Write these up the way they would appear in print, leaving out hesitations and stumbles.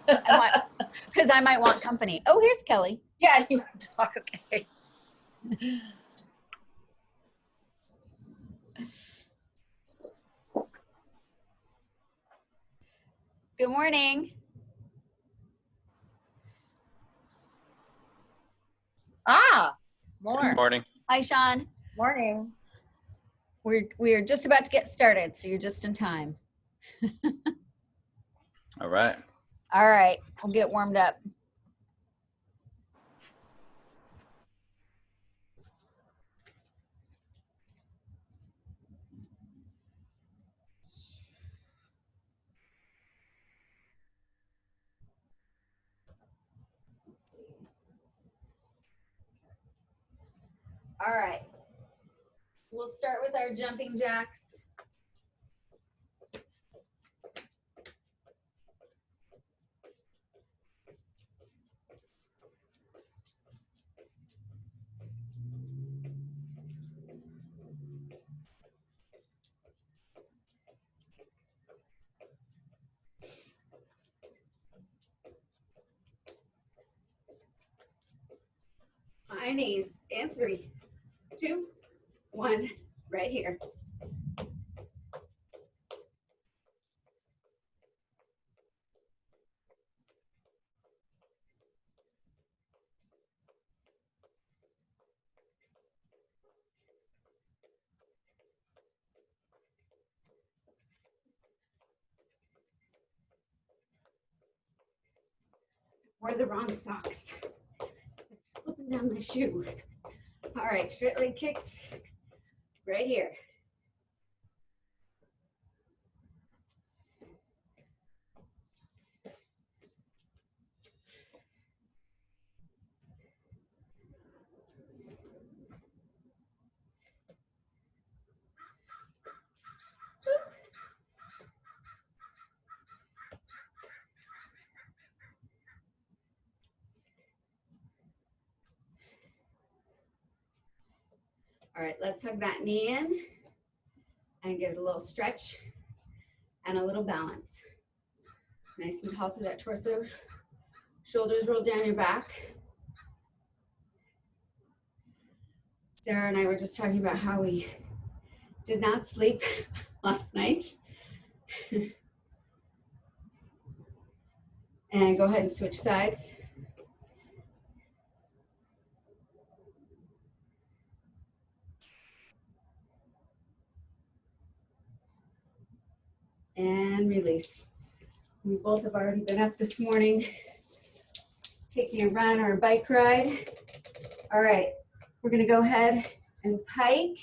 Because I might want company. Oh, here's Kelly. Yeah, you want to talk, okay. Good morning. More. Morning. Hi, Sean. Morning. We're just about to get started, so you're just in time. All right. All right, we'll get warmed up. All right, we'll start with our jumping jacks. High knees in 3, 2, 1, right here. Wore the wrong socks. Slipping down my shoe. All right, straight leg kicks right here. All right, let's hug that knee in and get a little stretch and a little balance. Nice and tall through that torso. Shoulders roll down your back. Sarah and I were just talking about how we did not sleep last night. And go ahead and switch sides. And release. We both have already been up this morning, taking a run or a bike ride. All right, we're gonna go ahead and pike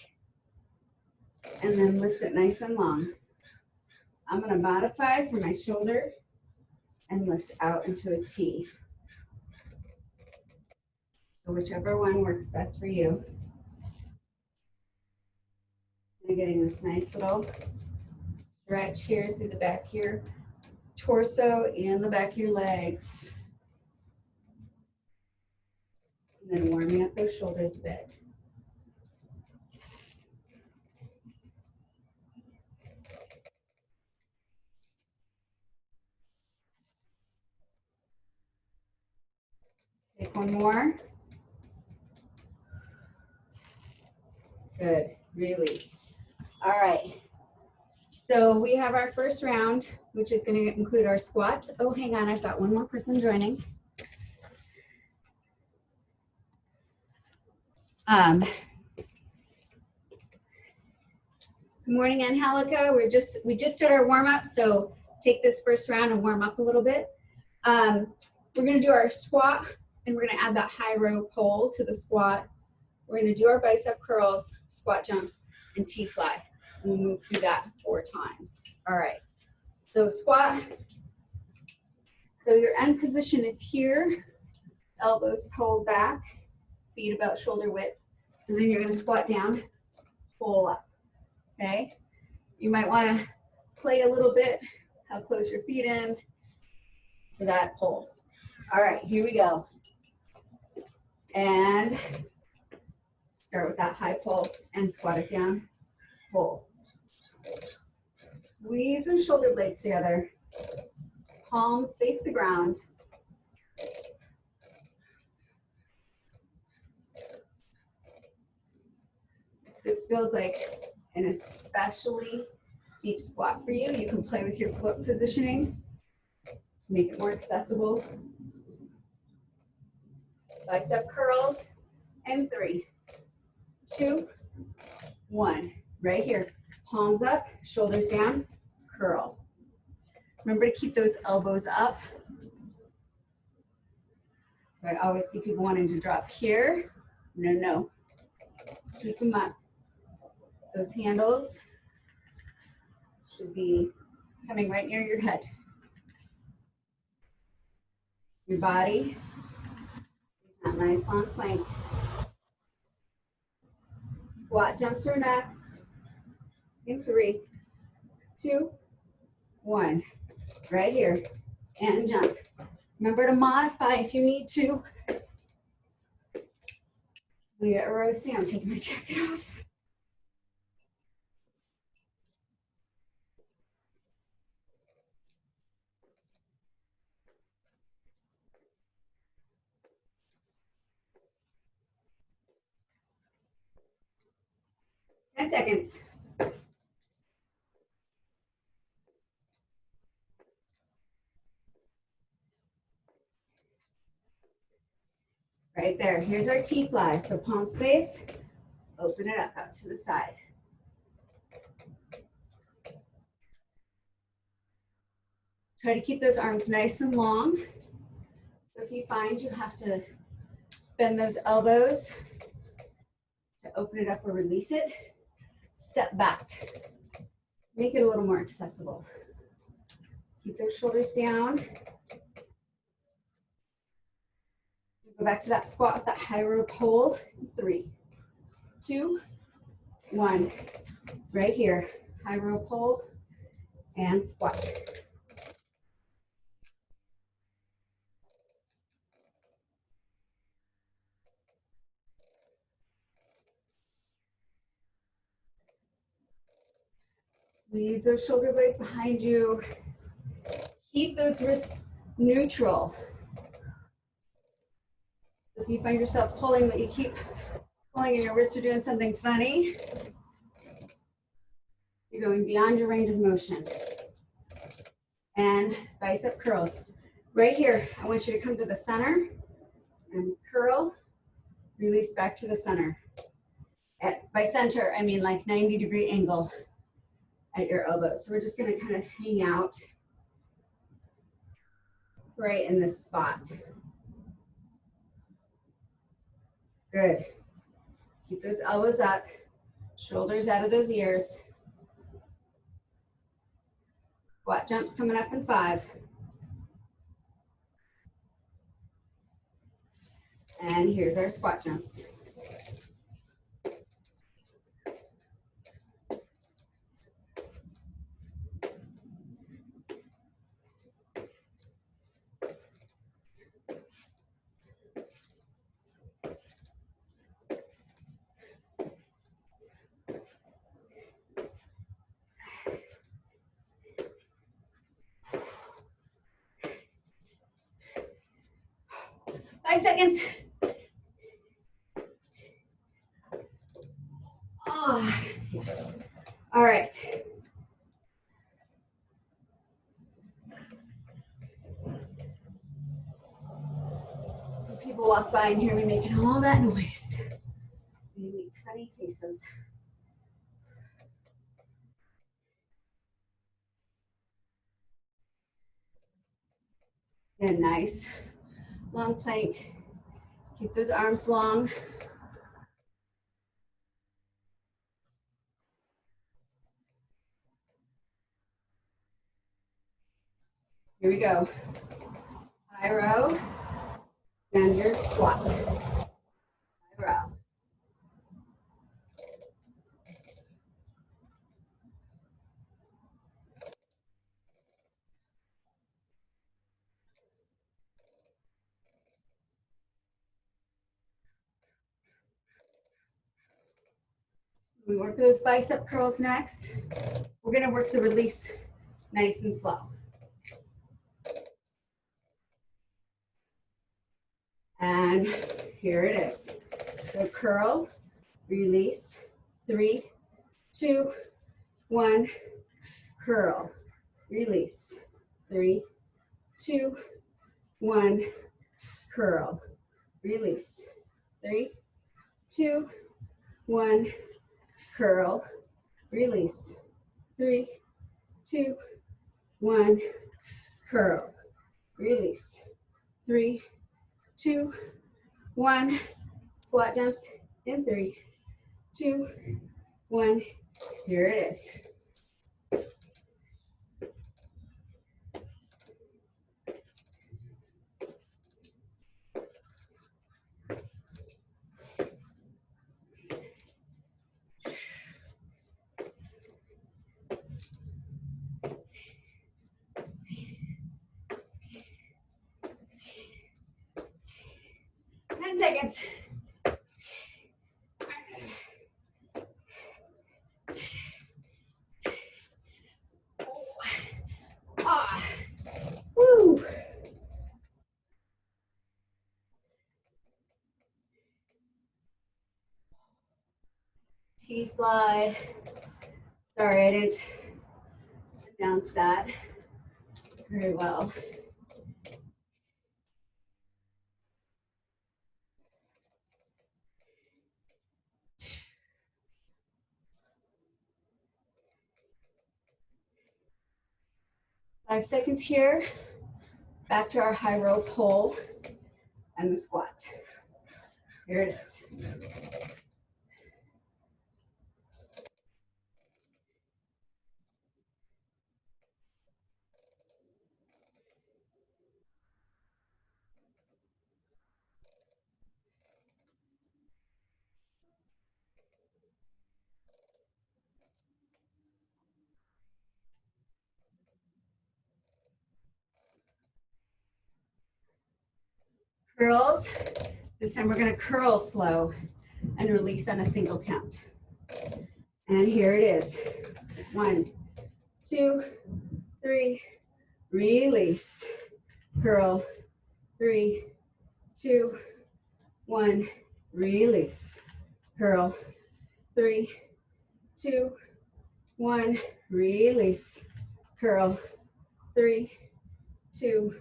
and then lift it nice and long. I'm gonna modify for my shoulder and lift out into a T. So whichever one works best for you. And getting this nice little stretch here through the back of your torso and the back of your legs. And then warming up those shoulders a bit. Take one more. Good, release. All right, so we have our first round, which is going to include our squats. Oh, hang on, I've got one more person joining. Good morning, Angelica. We just did our warm up, so take this first round and warm up a little bit. We're going to do our squat, and we're going to add that high row pull to the squat. We're going to do our bicep curls, squat jumps, and T-fly. We'll move through that 4 times. All right, so squat. So your end position is here. Elbows pulled back, feet about shoulder width. So then you're going to squat down, pull up, okay? You might want to play a little bit, how close your feet in for that pull. All right, here we go. And start with that high pull and squat it down, pull. Squeeze those shoulder blades together. palms face the ground. This feels like an especially deep squat for you. You can play with your foot positioning to make it more accessible. Bicep curls in 3, 2, 1. Right here. Palms up, shoulders down, curl. Remember to keep those elbows up. So I always see people wanting to drop here. No, no. Keep them up. Those handles should be coming right near your head. Your body. That nice long plank. Squat jumps are next. In 3, 2, 1. Right here. And jump. Remember to modify if you need to. We get roasting. I'm taking my jacket off. Ten seconds. Right there. Here's our T-fly. So palm space. Open it up out to the side. Try to keep those arms nice and long. So if you find you have to bend those elbows to open it up or release it, step back. Make it a little more accessible. Keep those shoulders down. Go back to that squat with that high rope hold. 3, 2, 1. Right here. High rope hold and squat. Squeeze those shoulder blades behind you. Keep those wrists neutral. If you find yourself pulling, but you keep pulling and your wrists are doing something funny, you're going beyond your range of motion. And bicep curls. Right here, I want you to come to the center and curl, release back to the center. By center, I mean like 90-degree angle at your elbows. So we're just gonna kind of hang out right in this spot. Good. Keep those elbows up, shoulders out of those ears. Squat jumps coming up in 5. And here's our squat jumps. Five seconds. Oh, yes. All right. People walk by and hear me making all that noise. They make funny faces. And nice. Long plank. Keep those arms long. Here we go. High row. And your squat. High row. We work those bicep curls next. We're gonna work the release nice and slow. And here it is. So curl, release, 3, 2, 1, curl, release, 3, 2, 1, curl, release, 3, 2, 1, curl, release, 3, 2, 1, curl, release, 3, 2, 1, squat jumps in 3, 2, 1. Here it is. 10 seconds. Ah, woo. T-fly. Sorry, I didn't announce that very well. Five seconds here. Back to our high row pull and the squat. Here it is. Curls. This time we're going to curl slow and release on a single count. And here it is. 1, 2, 3, release. Curl. 3, 2, 1, release. Curl. 3, 2, 1, release. Curl. 3, 2,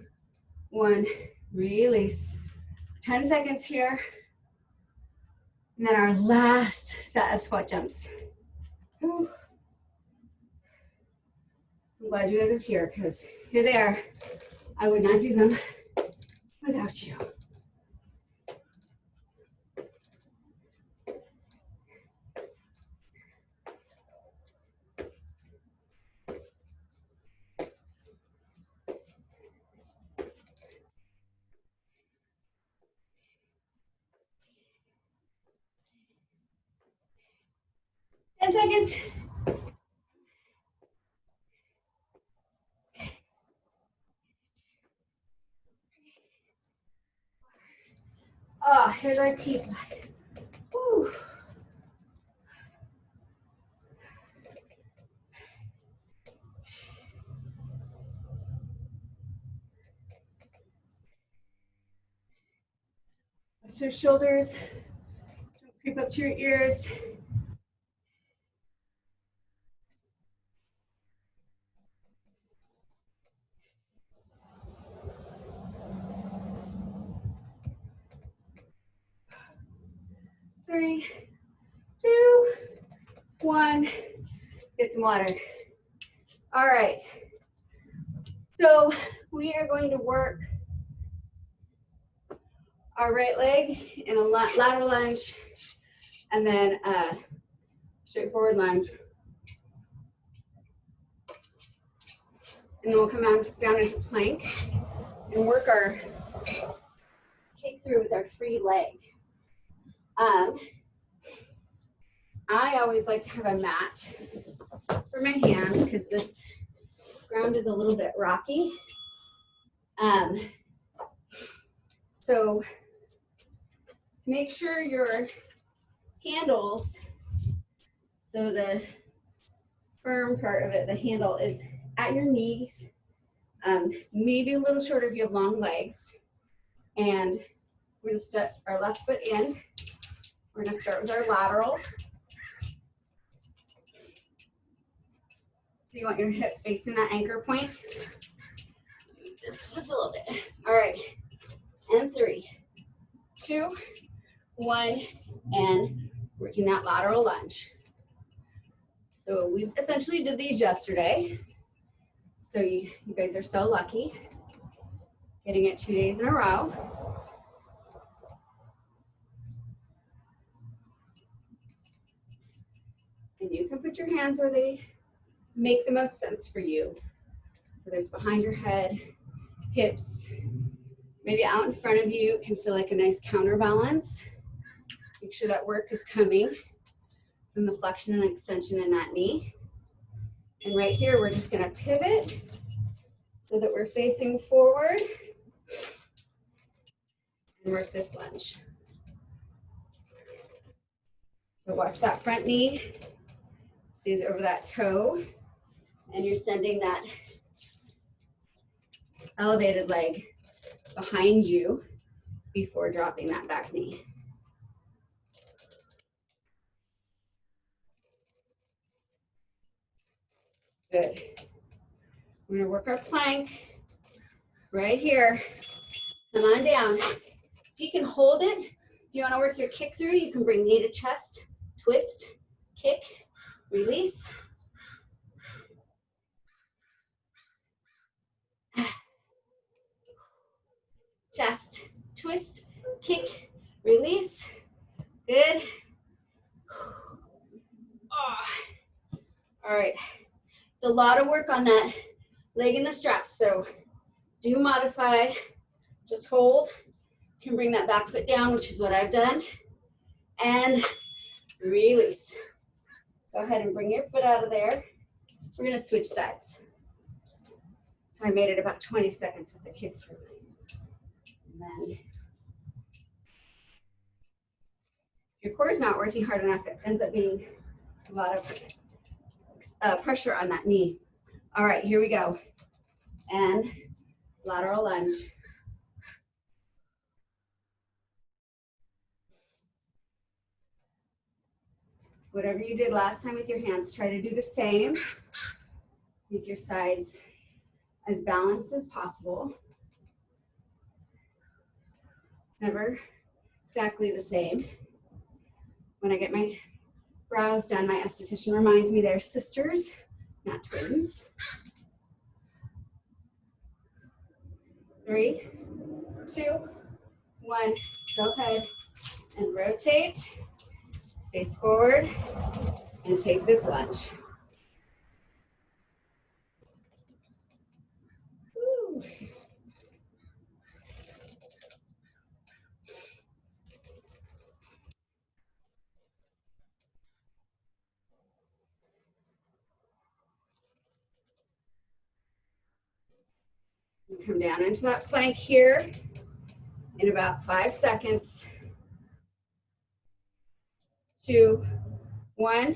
1, release. 10 seconds here. And then our last set of squat jumps. Whew. I'm glad you guys are here because here they are. I would not do them without you. Seconds. Oh, here's our T-fly. Woo. So shoulders don't creep up to your ears. Three, two, one. Get some water. All right. So we are going to work our right leg in a lateral lunge and then a straightforward lunge. And then we'll come down into plank and work our kick through with our free leg. I always like to have a mat for my hands because this ground is a little bit rocky. So make sure your handles, so the firm part of it, the handle is at your knees, maybe a little shorter if you have long legs. And We're gonna step our left foot in. We're gonna start with our lateral. So you want your hip facing that anchor point. Just a little bit. All right, and 3, 2, 1, and working that lateral lunge. So we essentially did these yesterday. So you guys are so lucky getting it 2 days in a row. And you can put your hands where they make the most sense for you, whether it's behind your head, hips, maybe out in front of you can feel like a nice counterbalance. Make sure that work is coming from the flexion and extension in that knee. And right here, we're just gonna pivot so that we're facing forward and work this lunge. So watch that front knee, stays over that toe, and you're sending that elevated leg behind you before dropping that back knee. Good. We're gonna work our plank right here. Come on down. So you can hold it. If you wanna work your kick through, you can bring knee to chest, twist, kick, release. Chest, twist, kick, release. Good. Oh. All right. It's a lot of work on that leg and the straps, so do modify. Just hold. You can bring that back foot down, which is what I've done. And release. Go ahead and bring your foot out of there. We're gonna switch sides. So I made it about 20 seconds with the kick through. And then if your core is not working hard enough, it ends up being a lot of pressure on that knee. All right, here we go. And lateral lunge. Whatever you did last time with your hands, try to do the same. Make your sides as balanced as possible. Never exactly the same. When I get my brows done, my esthetician reminds me they're sisters, not twins. 3, 2, 1, go ahead and rotate, face forward, and take this lunge. Woo. Come down into that plank here in about 5 seconds. 2, 1,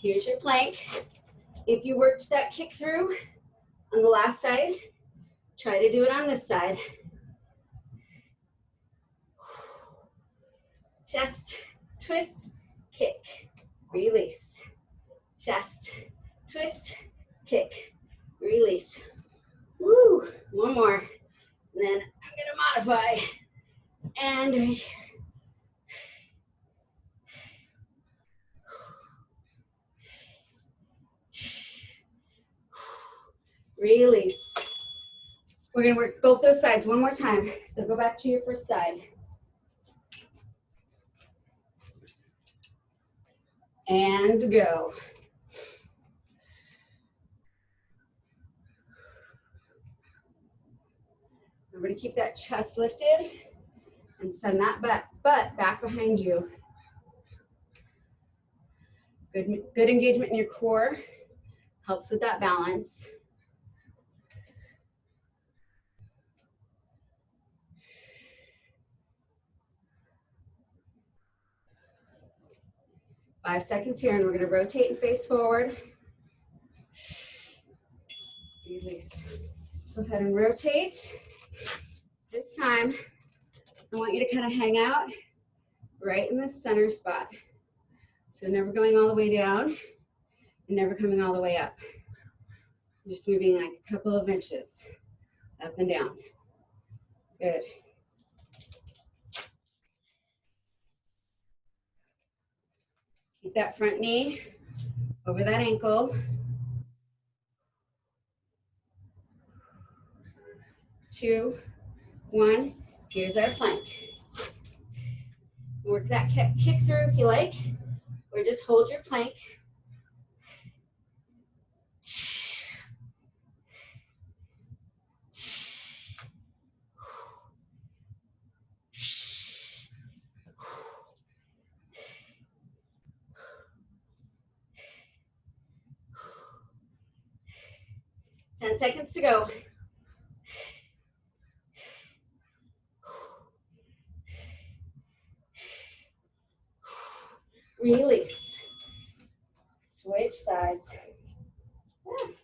here's your plank. If you worked that kick through on the last side, try to do it on this side. Chest, twist, kick, release. Chest, twist, kick, release. Woo, one more. And then I'm gonna modify. And right here. Release. We're gonna work both those sides one more time. So go back to your first side. And go. Remember to keep that chest lifted and send that butt back behind you. Good engagement in your core helps with that balance. Five seconds here, and we're going to rotate and face forward. Release. Go ahead and rotate. This time, I want you to kind of hang out right in the center spot. So never going all the way down and never coming all the way up. Just moving like a couple of inches up and down. Good. Keep that front knee over that ankle. 2, 1. Here's our plank. Work that kick through if you like, or just hold your plank. Ten seconds to go. Release. Switch sides. Want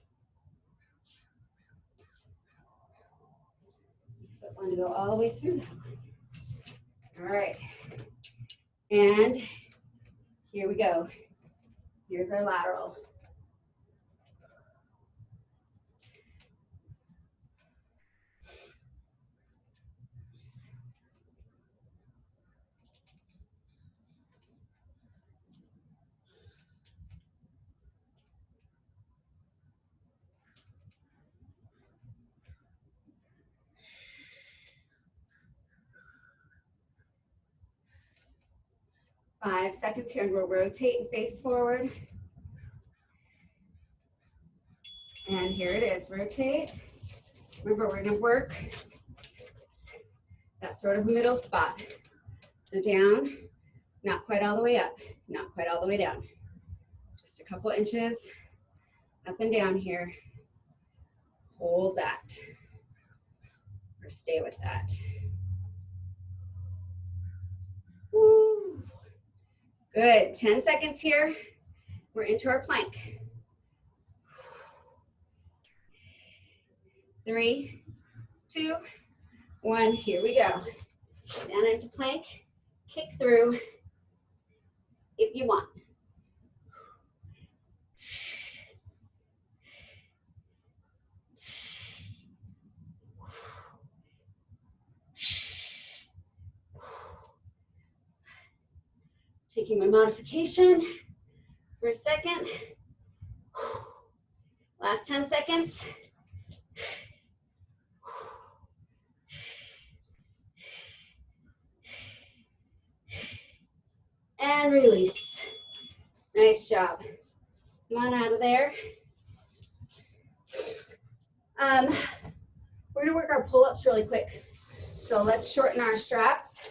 to go all the way through that one. All right. And here we go. Here's our lateral. Five seconds here, and we'll rotate and face forward. And here it is, rotate. Remember, we're gonna work that sort of middle spot. So down, not quite all the way up, not quite all the way down. Just a couple inches up and down here. Hold that, or stay with that. Woo. Good, 10 seconds here. We're into our plank. 3, 2, 1, here we go. Down into plank, kick through if you want. Taking my modification for a second. Last 10 seconds. And release. Nice job. Come on out of there. We're gonna work our pull-ups really quick. So let's shorten our straps.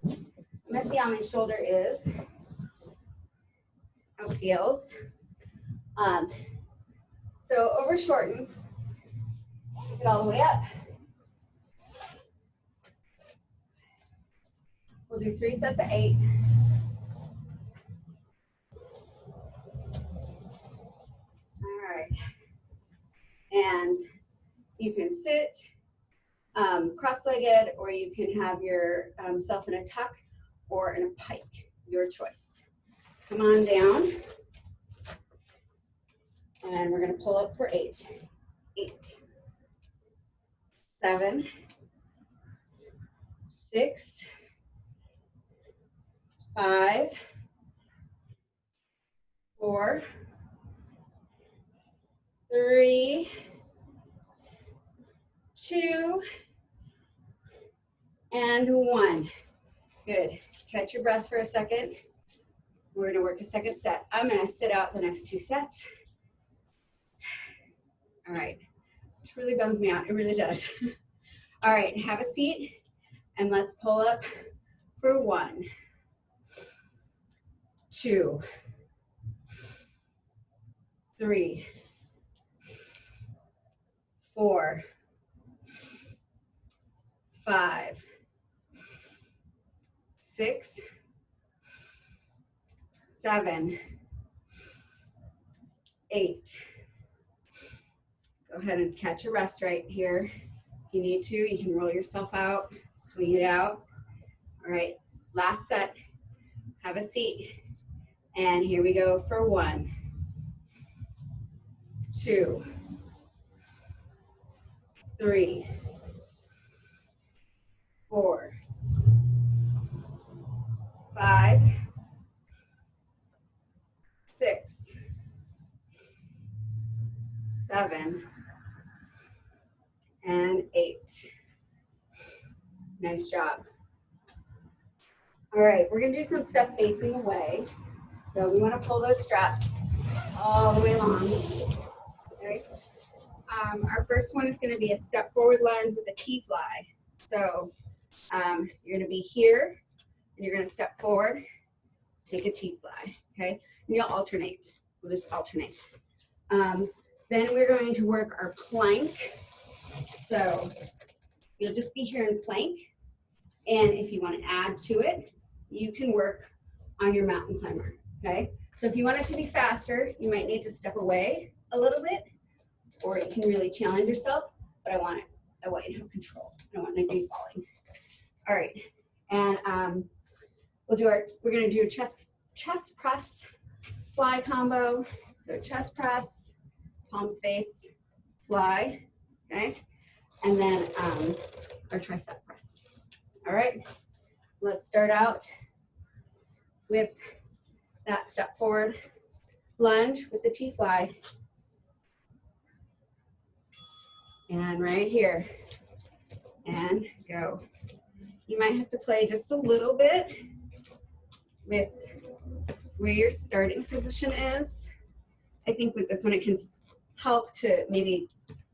I'm gonna see how my shoulder is. How it feels. So over shorten. Take it all the way up. We'll do 3 sets of 8. All right. And you can sit cross-legged, or you can have yourself in a tuck or in a pike, your choice. Come on down. And we're gonna pull up for 8. 8, 7, 6, 5, 4, 3, 2, and 1. Good. Catch your breath for a second. We're gonna work a second set. I'm gonna sit out the next 2 sets. All right, which really bums me out, it really does. All right, have a seat, and let's pull up for 1, 2, 3, 4, 5, 6, 7, 8. Go ahead and catch a rest right here. If you need to, you can roll yourself out, swing it out. All right, last set. Have a seat. And here we go for 1, 2, 3, 4, 5, 6, 7, and 8. Nice job. All right, we're gonna do some stuff facing away. So we wanna pull those straps all the way along. Okay. Our first one is gonna be a step forward lunge with a T-fly. So you're gonna be here, and you're gonna step forward, take a T-fly, okay? And you'll alternate, we'll just alternate. Then we're going to work our plank. So you'll just be here in plank. And if you want to add to it, you can work on your mountain climber, okay? So if you want it to be faster, you might need to step away a little bit, or you can really challenge yourself, but I want you to have control. I don't want to be falling. All right, and we're gonna do a chest press fly combo. So chest press, palms face, fly, okay? And then our tricep press. All right, let's start out with that step forward lunge with the T-fly. And right here, and go. You might have to play just a little bit with where your starting position is. I think with this one, it can help to maybe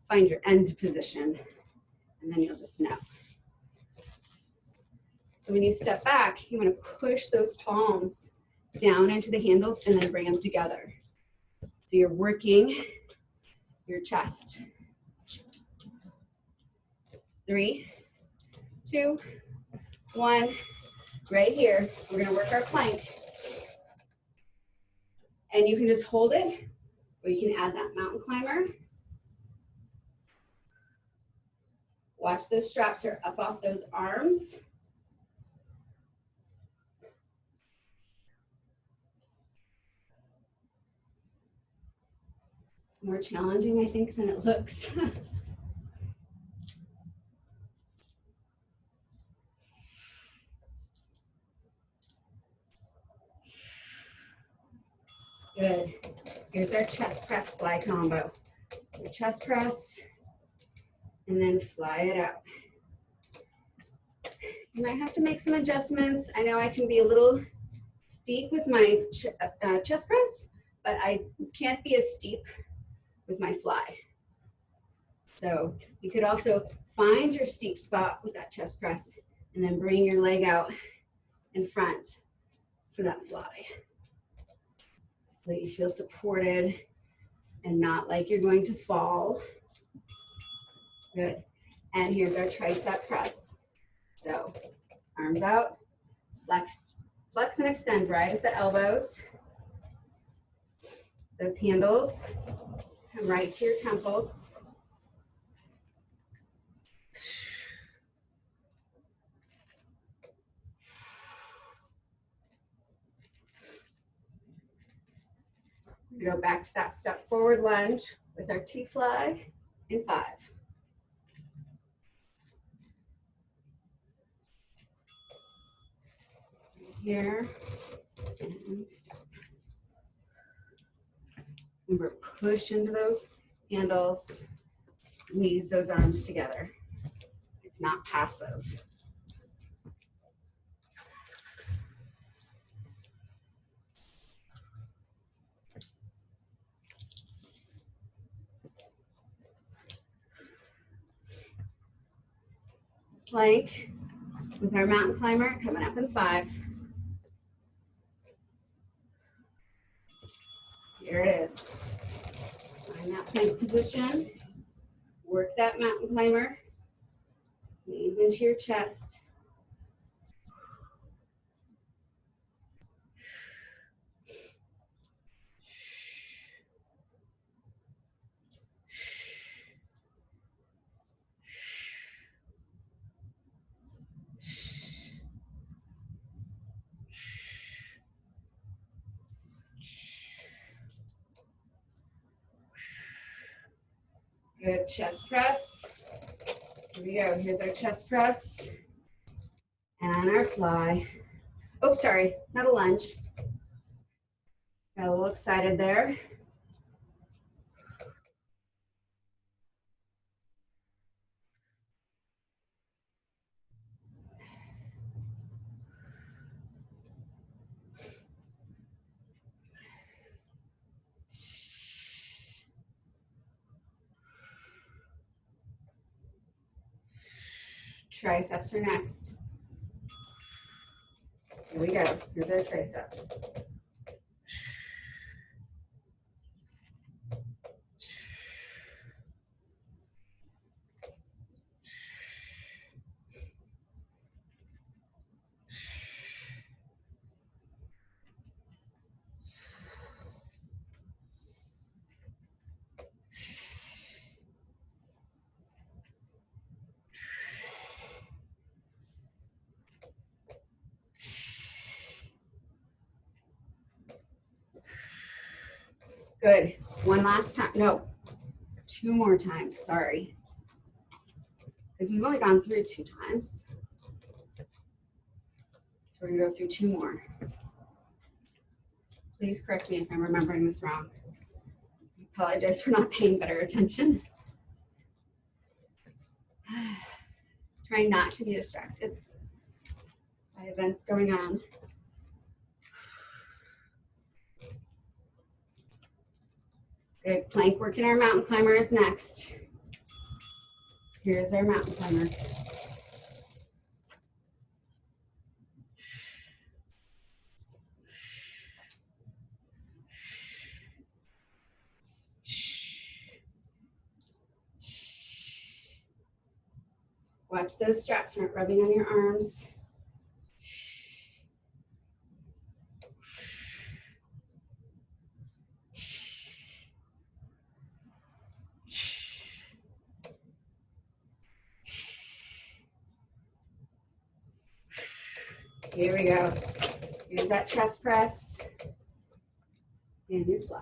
find your end position, and then you'll just know. So when you step back, you want to push those palms down into the handles and then bring them together. So you're working your chest. 3, 2, 1. Right here, we're gonna work our plank. And you can just hold it, or you can add that mountain climber. Watch those straps are up off those arms. It's more challenging, I think, than it looks. Good. Here's our chest press fly combo. So chest press, and then fly it out. You might have to make some adjustments. I know I can be a little steep with my chest press, but I can't be as steep with my fly. So you could also find your steep spot with that chest press and then bring your leg out in front for that fly. So that you feel supported and not like you're going to fall. Good. And here's our tricep press. So arms out, flex and extend right at the elbows. Those handles come right to your temples. We go back to that step forward lunge with our T-fly in 5. Here, and step. Remember, push into those handles, squeeze those arms together. It's not passive. Plank with our mountain climber coming up in 5. Here it is. Find that plank position. Work that mountain climber. Knees into your chest. Good, chest press. Here we go, here's our chest press. And our fly. Oh, sorry, not a lunge. Got a little excited there. Triceps are next. Here we go. Here's our triceps. Good. One last time. No, two more times. Sorry. Because we've only gone through 2 times. So we're going to go through 2 more. Please correct me if I'm remembering this wrong. I apologize for not paying better attention. Trying not to be distracted by events going on. Good. Plank working our mountain climber is next. Here's our mountain climber. Watch those straps aren't rubbing on your arms. Here we go. Here's that chest press. And your fly.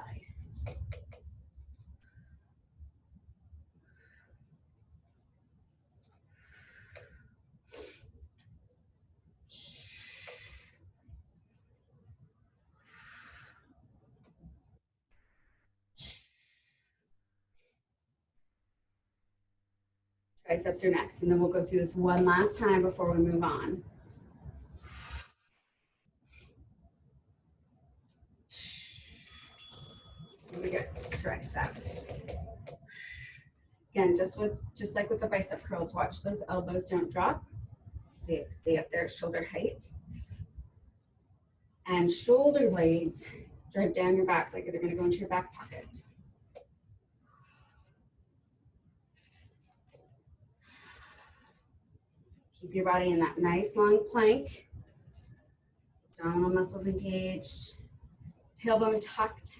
Triceps are next, and then we'll go through this one last time before we move on. Here we go, triceps. Again, just like with the bicep curls, watch those elbows don't drop. They stay up there at shoulder height. And shoulder blades drive down your back like they're going to go into your back pocket. Keep your body in that nice long plank. Abdominal muscles engaged. Tailbone tucked.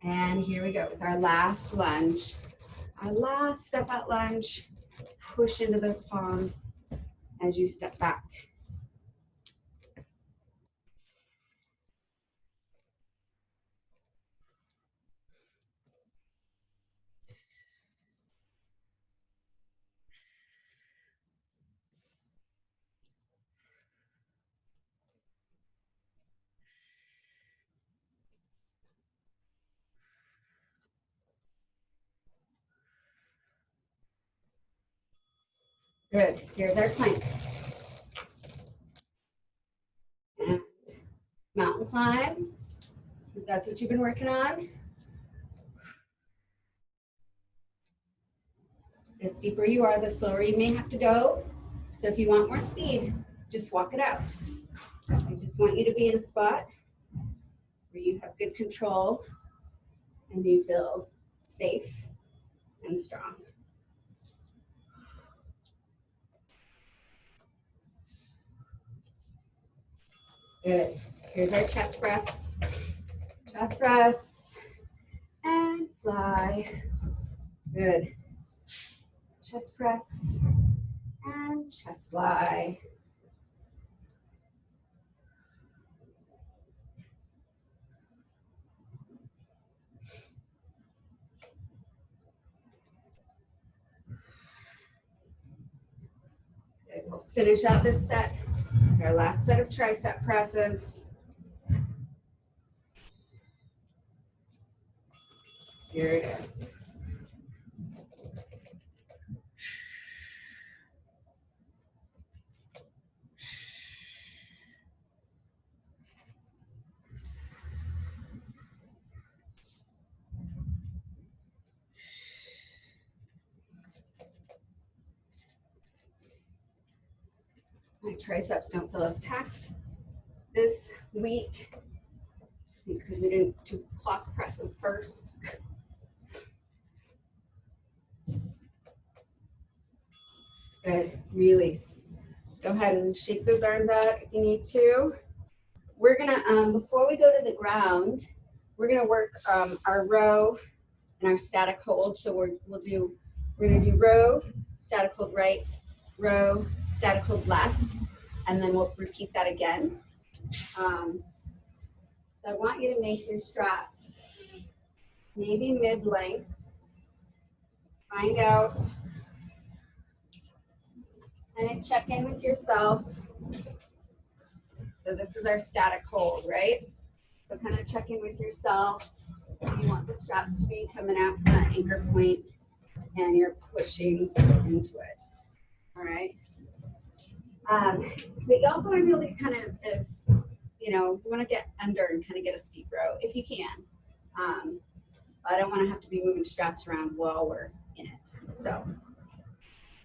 And here we go with our last lunge. Our last step out lunge. Push into those palms as you step back. Good. Here's our plank. And mountain climb. If that's what you've been working on. The steeper you are, the slower you may have to go. So if you want more speed, just walk it out. I just want you to be in a spot where you have good control and you feel safe and strong. Good. Here's our chest press. Chest press and fly. Good. Chest press and chest fly. Finish out this set, our last set of tricep presses. Here it is. My triceps don't feel as taxed this week because we didn't do clock presses first. Good, release. Go ahead and shake those arms out if you need to. We're gonna, before we go to the ground, we're gonna work our row and our static hold. So we're gonna do row, static hold right, row, static hold left, and then we'll repeat that again. So I want you to make your straps maybe mid-length. Find out and check in with yourself. So this is our static hold, right? So kind of check in with yourself. You want the straps to be coming out from that anchor point and you're pushing into it. All right. But you also want to be able to kind of, you want to get under and kind of get a steep row if you can. I don't want to have to be moving straps around while we're in it. So,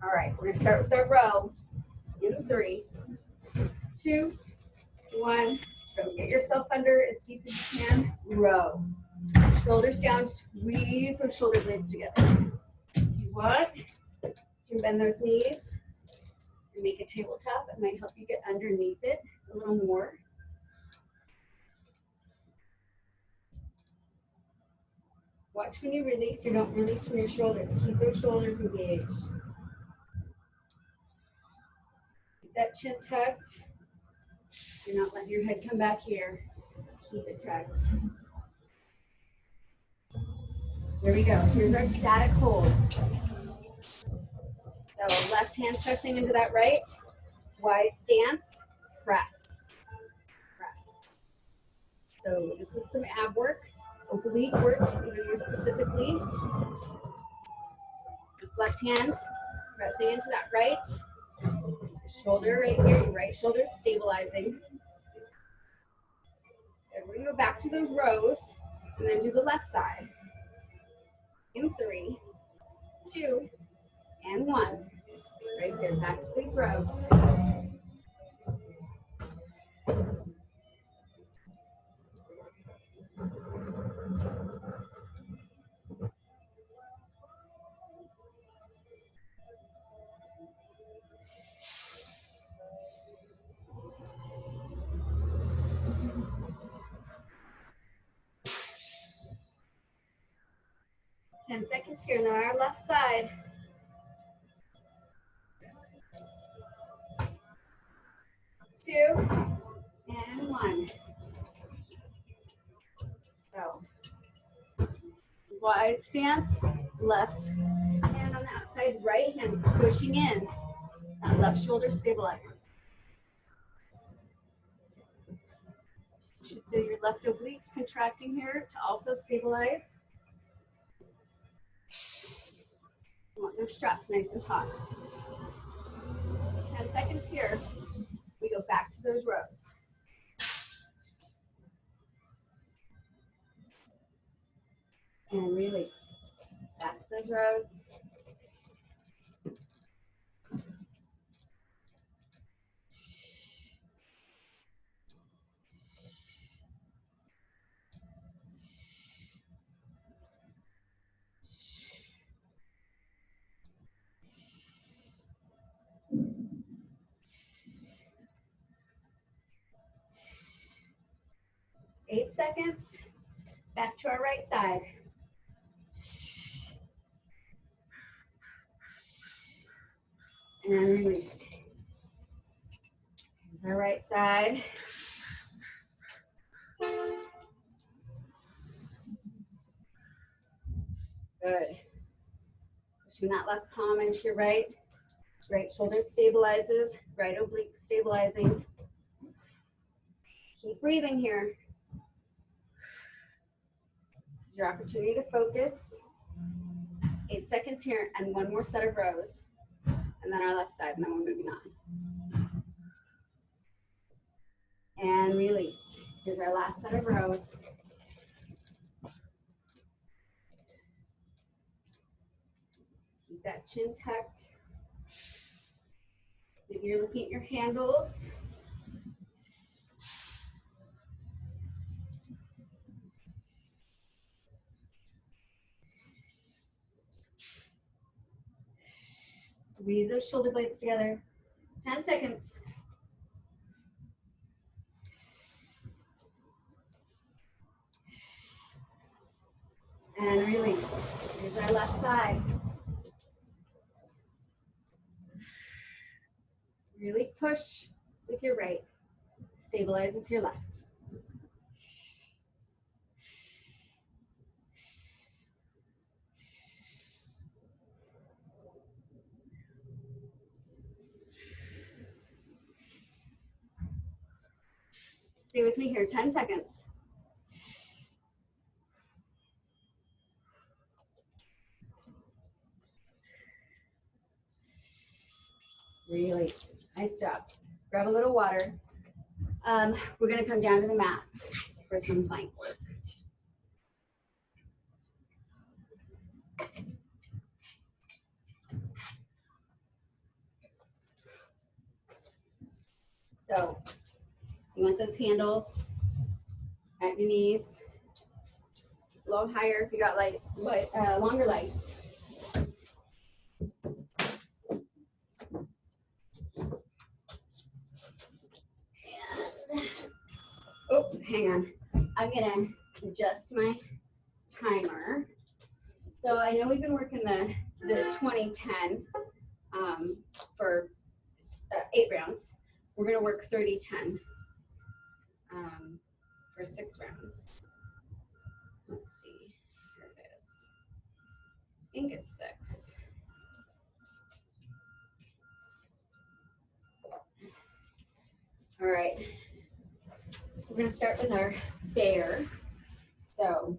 all right, we're going to start with our row in 3, 2, 1. So get yourself under as deep as you can. Row. Shoulders down, squeeze those shoulder blades together. You want? You can bend those knees and make a tabletop. It might help you get underneath it a little more. Watch when you release, you don't release from your shoulders. Keep those shoulders engaged. Keep that chin tucked. You're not letting your head come back here. Keep it tucked. There we go. Here's our static hold. So left hand pressing into that right. Wide stance. Press. Press. So this is some ab work, oblique work, even more specifically. This left hand pressing into that right. Shoulder right here, your right shoulder stabilizing. And we're gonna go back to those rows and then do the left side. In 3, 2, and 1. Right here, back to these rows. Ten seconds here, and then on our left side. Two, and 1. So, wide stance, left hand on the outside, right hand pushing in. That left shoulder stabilizes. You should feel your left obliques contracting here to also stabilize. You want those straps nice and taut. 10 seconds here. We go back to those rows. And release. Back to those rows. Eight seconds. Back to our right side. And release. Here's our right side. Good. Pushing that left palm into your right. Right shoulder stabilizes, right oblique stabilizing. Keep breathing here. This is your opportunity to focus. 8 seconds here and one more set of rows. And then our left side, and then we're moving on. And release. Here's our last set of rows. Keep that chin tucked. Maybe you're looking at your handles. Squeeze those shoulder blades together. 10 seconds. And release. Here's our left side. Really push with your right. Stabilize with your left. Stay with me here, 10 seconds. Release. Nice job. Grab a little water. We're going to come down to the mat for some plank work. So you want those handles at your knees, a little higher if you got longer legs. And, oh, hang on. I'm gonna adjust my timer. So I know we've been working the 20-10 for 8 rounds. We're gonna work 30-10 for 6 rounds. Let's see, here it is. I think it's 6. All right, we're gonna start with our bear. So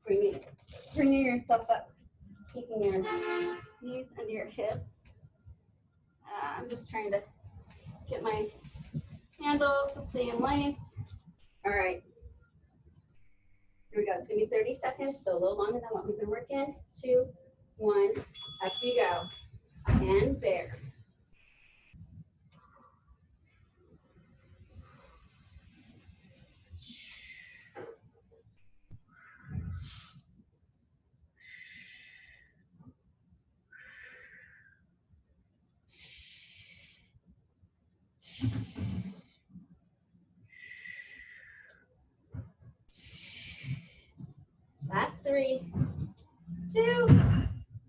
bringing yourself up, keeping your knees under your hips. I'm just trying to get my handles the same length. All right, here we go. It's gonna be 30 seconds, so a little longer than what we've been working. 2, 1, up you go. And bear. Last 3, 2,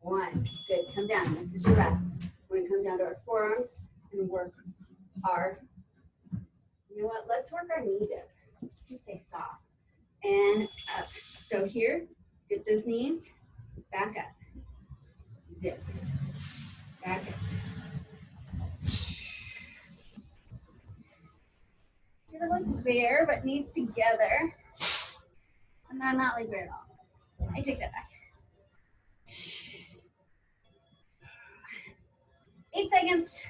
1. Good, come down, this is your rest. We're gonna come down to our forearms and work our, you know what, let's work our knee dip. Let's say soft. And up. So here, dip those knees, back up. Dip, back up. Give it like bear, but knees together. And no, not like bear at all. I take that back. 8 seconds.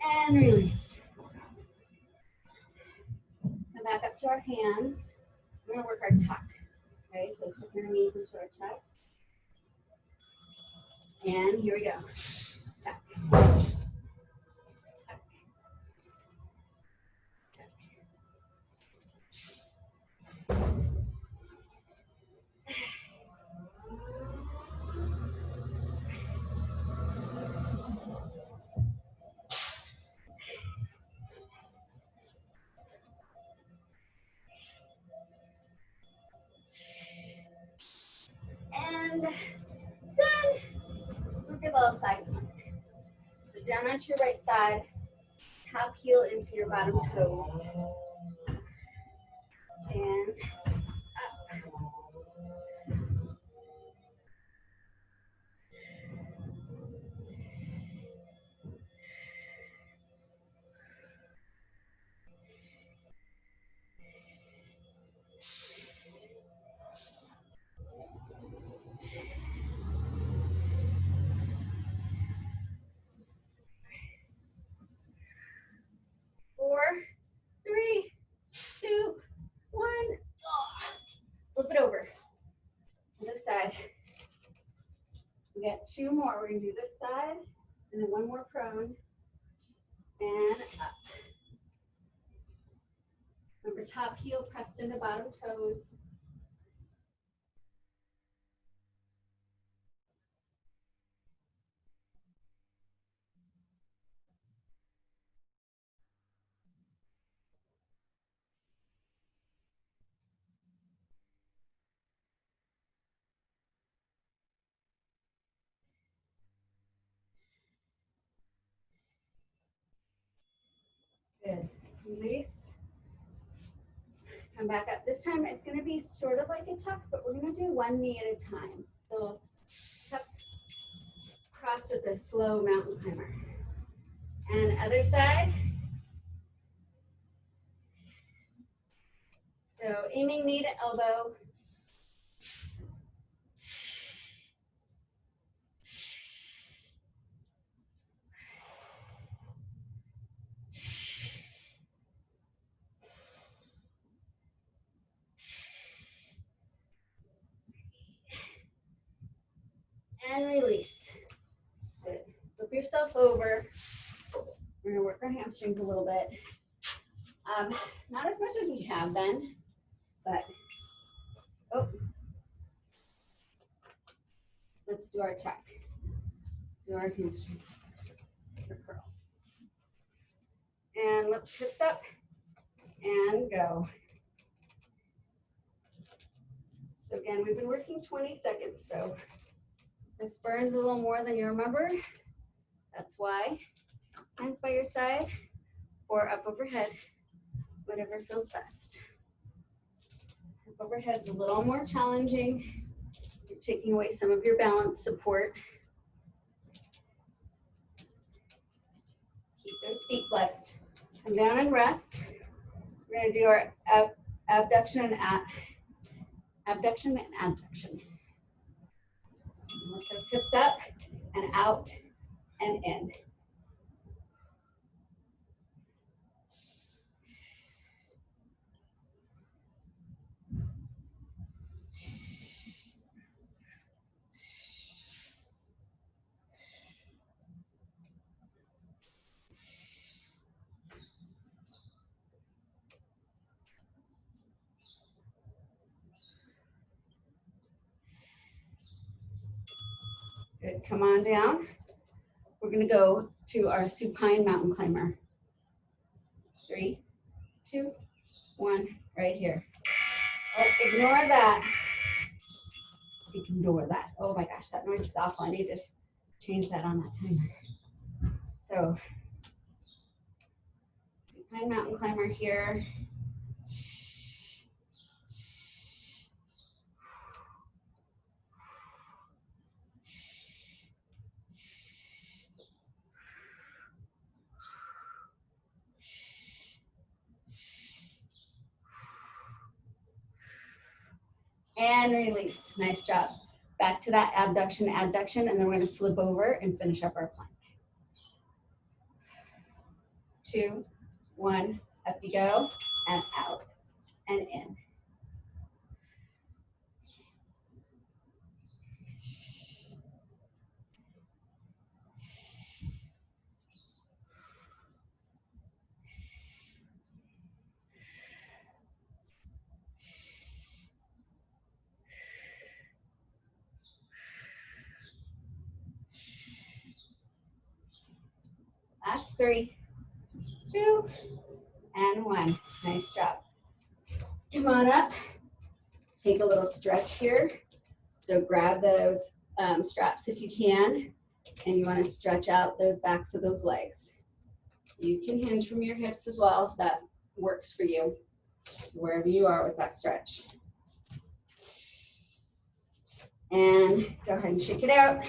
And release. Come back up to our hands. We're gonna work our tuck. Okay, so tuck your knees into our chest. And here we go. Tuck. Tuck. And done. Let's work a little side plank. So down onto your right side, top heel into your bottom toes. And up. 4, 3, 2, 1. Flip it over. Other side. We got 2 more. We're going to do this side and then 1 more prone. And up. Remember, top heel pressed into bottom toes. Good. Release. Come back up. This time it's going to be sort of like a tuck, but we're going to do 1 knee at a time. So tuck, cross with a slow mountain climber. And other side. So aiming knee to elbow. And release. Good. Flip yourself over. We're going to work our hamstrings a little bit. Not as much as we have been, but let's do our tuck. Do our hamstring. Or curl. And lift hips up and go. So again, we've been working 20 seconds, so this burns a little more than you remember. That's why. Hands by your side or up overhead, whatever feels best. Up overhead's a little more challenging. You're taking away some of your balance support. Keep those feet flexed. Come down and rest. We're going to do our abduction and abduction. So lift those hips up and out and in. Good, come on down. We're gonna go to our supine mountain climber. 3, 2, 1, right here. Oh, ignore that. Ignore that. Oh my gosh, that noise is awful. I need to change that on that timer. So, supine mountain climber here. And release. Nice job. Back to that abduction, and then we're going to flip over and finish up our plank. 2, 1, up you go, and out, and in. Last 3, 2, and 1. Nice job. Come on up. Take a little stretch here. So grab those straps if you can, and you want to stretch out the backs of those legs. You can hinge from your hips as well if that works for you. So wherever you are with that stretch. And go ahead and shake it out,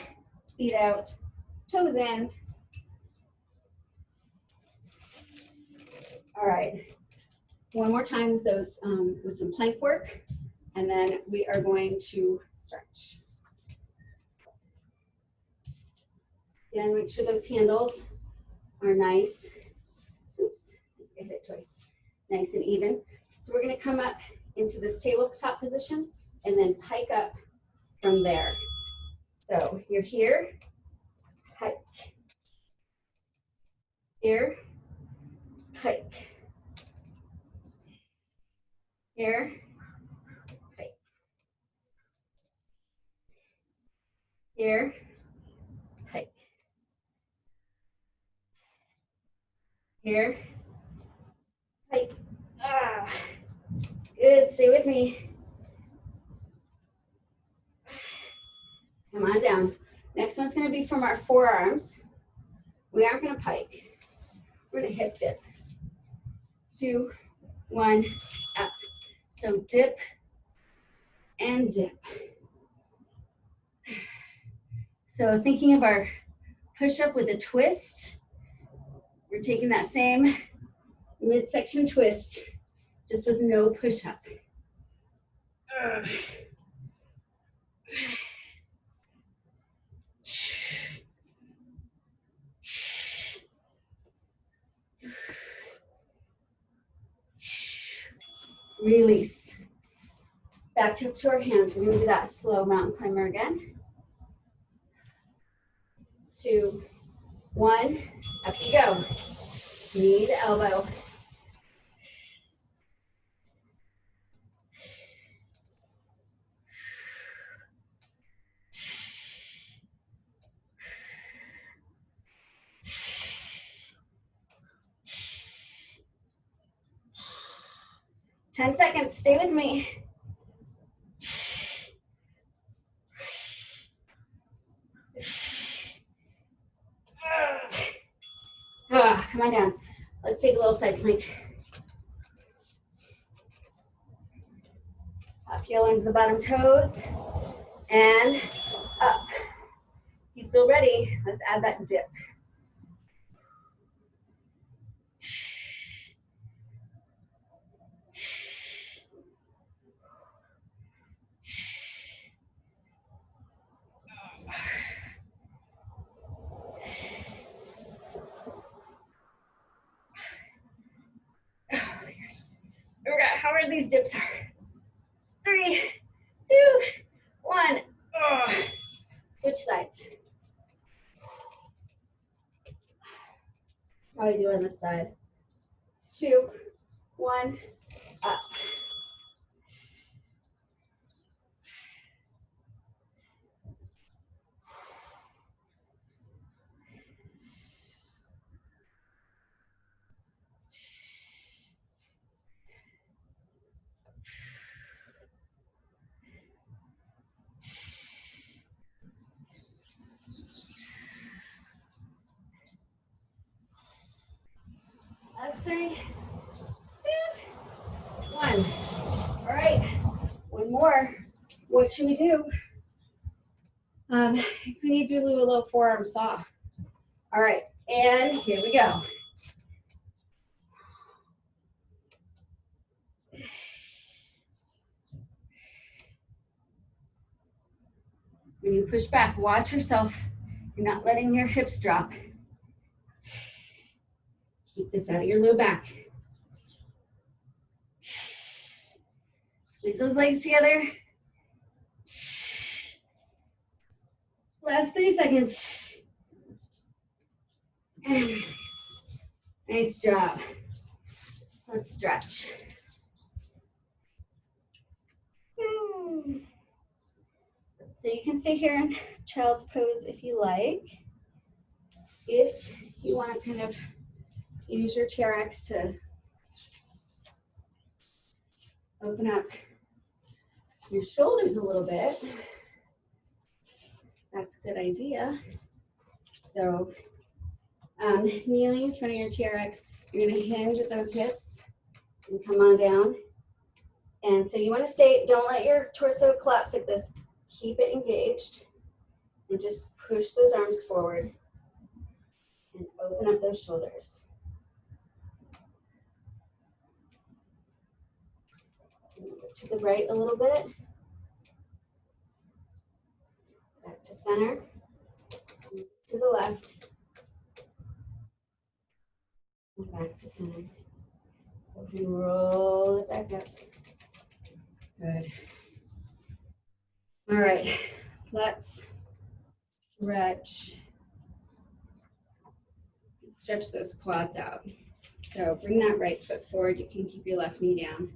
feet out, toes in. All right, one more time with those, with some plank work, and then we are going to stretch. Again, make sure those handles are nice. Oops, I hit it twice. Nice and even. So we're gonna come up into this tabletop position and then hike up from there. So you're here, hike. Here, hike. Here, hike. Here, hike. Here, hike. Ah, good, stay with me. Come on down. Next one's gonna be from our forearms. We aren't gonna pike. We're gonna hip dip. 2, 1, up. So dip and dip. So thinking of our push-up with a twist, we're taking that same midsection twist, just with no push-up. Release. Back to our hands. We're gonna do that slow mountain climber again. 2, 1, up you go. Knee to elbow. Ten seconds, stay with me. Come on down. Let's take a little side plank. Top heel into the bottom toes. And up. If you feel ready, let's add that dip. Oh my gosh, how hard these dips are. 3, 2, 1. Switch sides. How are you doing this side? 2, 1, up. Last 3, 2, 1. All right, one more. What should we do? I think we need to do a little forearm saw. All right, and here we go. When you push back, watch yourself. You're not letting your hips drop. Keep this out of your low back. Squeeze those legs together. Last 3 seconds. And release. Nice job. Let's stretch. So you can stay here in child's pose if you like. If you want to kind of use your TRX to open up your shoulders a little bit, that's a good idea. So kneeling in front of your TRX, you're going to hinge at those hips and come on down. And so you want to stay, don't let your torso collapse like this. Keep it engaged and just push those arms forward and open up those shoulders. To the right a little bit. Back to center. To the left. And back to center. Go ahead and roll it back up. Good. All right, let's stretch. Stretch those quads out. So bring that right foot forward. You can keep your left knee down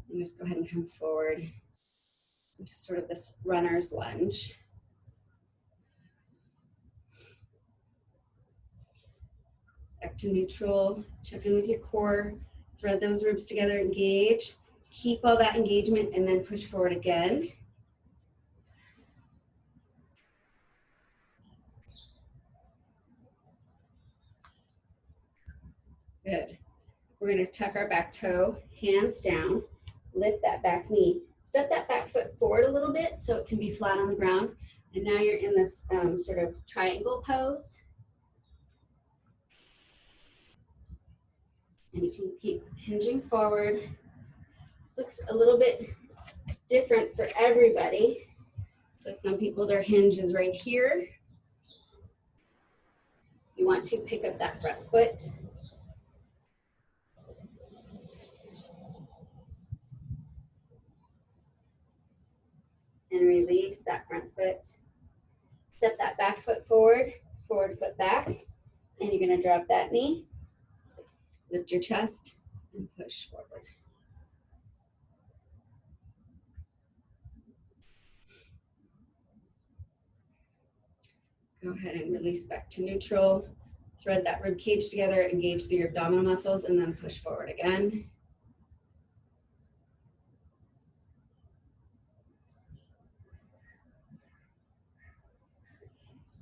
and just go ahead and come forward into sort of this runner's lunge. Back to neutral. Check in with your core. Thread those ribs together, engage. Keep all that engagement and then push forward again. Good. We're going to tuck our back toe, hands down, lift that back knee. Step that back foot forward a little bit so it can be flat on the ground. And now you're in this sort of triangle pose. And you can keep hinging forward. This looks a little bit different for everybody. So some people, their hinge is right here. You want to pick up that front foot. And release that front foot. Step that back foot forward, forward foot back. And you're gonna drop that knee. Lift your chest and push forward. Go ahead and release back to neutral. Thread that rib cage together, engage through your abdominal muscles, and then push forward again.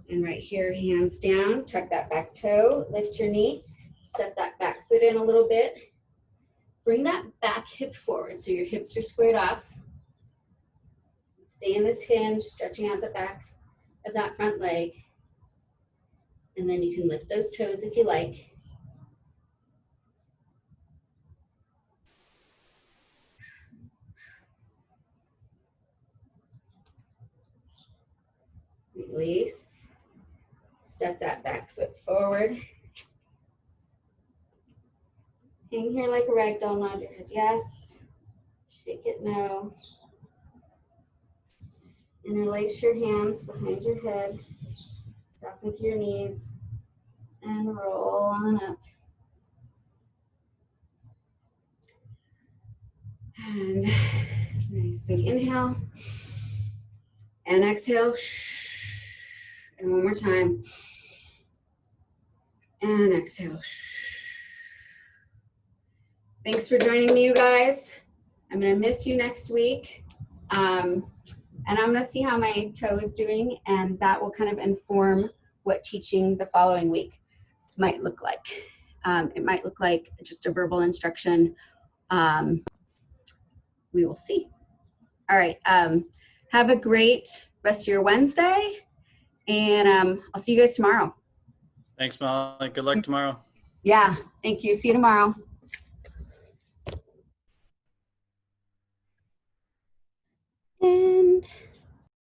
And right here, hands down, tuck that back toe, lift your knee, step that back foot in a little bit. Bring that back hip forward so your hips are squared off. Stay in this hinge, stretching out the back of that front leg. And then you can lift those toes if you like. Release. Step that back foot forward. Hang here like a rag doll, nod your head yes. Shake it no. Interlace your hands behind your head. Soften through your knees. And roll on up. And nice big inhale. And exhale. And one more time. And exhale. Thanks for joining me, you guys. I'm gonna miss you next week. And I'm gonna see how my toe is doing, and that will kind of inform what teaching the following week might look like. It might look like just a verbal instruction. We will see. All right, have a great rest of your Wednesday, and I'll see you guys tomorrow. Thanks, Molly. Good luck tomorrow. Yeah, thank you. See you tomorrow.